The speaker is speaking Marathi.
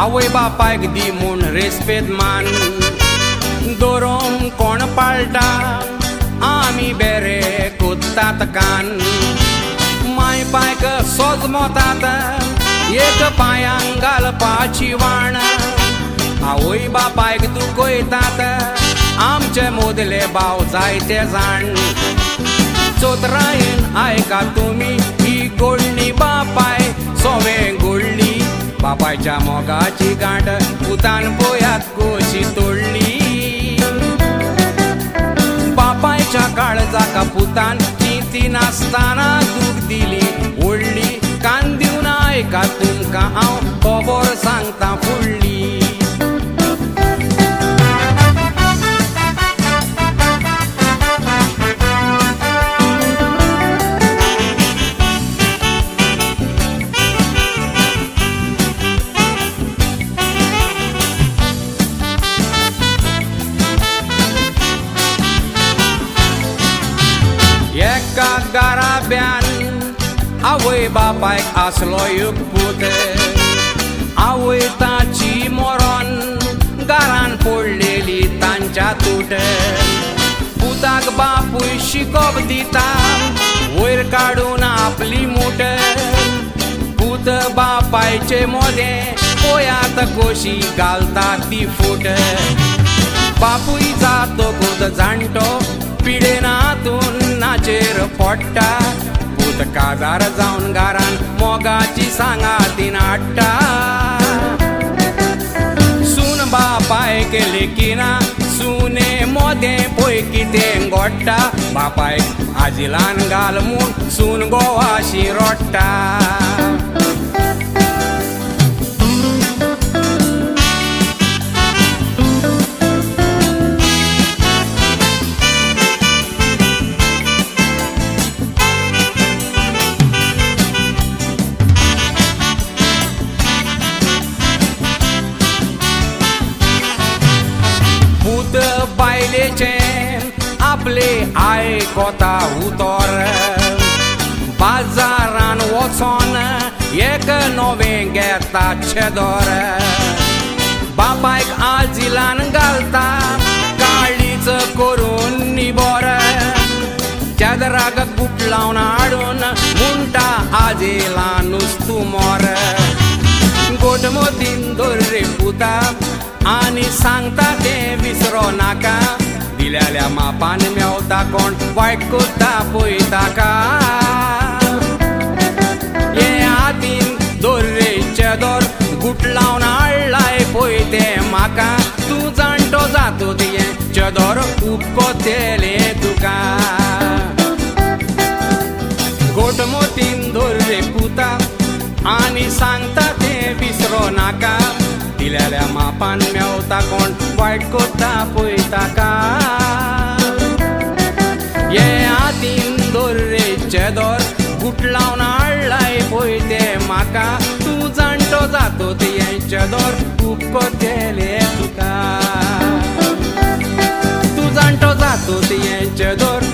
आवय बापायक दी म्हूण रेस्पेद मान दोरोंक कोण पाळटा आमी बेरे कोत्तात कान माय पायक सोज मोतात एक पांयांक घालपाची वाण आवय बापायक दुखयतात आमचे मोदले भाव जायते जाण चोतरायेन आयका तुमी ही गोडणी बापाय सोवे गोडली बापायच्या मोगाची गांठ पुतान पळयात कशी तोडली बापायच्या काळजाका पुतान चिंती नासतना दूख दिली ओडली कान दिवन आयका तुमकां हांव खबर सांगता फुडली एका घराब्यान आवय बापायक आसलो एक पूत आवय ताची मरण घरान पडलेली तांच्या तूट पुताक बापूय शिकोप दिता वयर काडून आपली मूठ पूत बापायचे मोदे पळयात कशी घालता ती फूट बापूय जातकूच जाणटो पिडेनातून नाचेर पडटा पूत काजार जावन घरान मोगाची सांगातीन हाडटा सून बापायक लेकिना सुने मोदे पळय कितें घोडटा बापायक आजिलान घाल म्हूण सून गोवाशी रोडटा बायलेचे आपले आयकोता उतर बाजारान वचोन एक नवें घेता शेदोर बापायक आजिलान घालता काळीच करून निबोर चादराक गुट लावन हाडून म्हणटा आजिलान नुस्तू मोर गोटमोतीन दोर्रे पुता आनी सांगता तें विसरो नाका दिलेल्या मापान मेवता कोण वायट कोत्ता पळयता का हे हातीन दोर्रेचे दोर गुट लावन हाडलाय पळय तें म्हाका तूं जाणटो जातो तें चेदोर उपकोतेले तुका गोटमोतीन दोर्रे पुता आनी सांगता तें विसरो नाका दिलेल्या मापान मेवता कोण वायट कोत्ता पळयता का हे हातीन दोर्रेचे दोर गुट लावन हाडलाय पळय तें म्हाका तूं जाणटो जातो तें दोर उपकोतेले तुका तूं जाणटो जातो तें दोर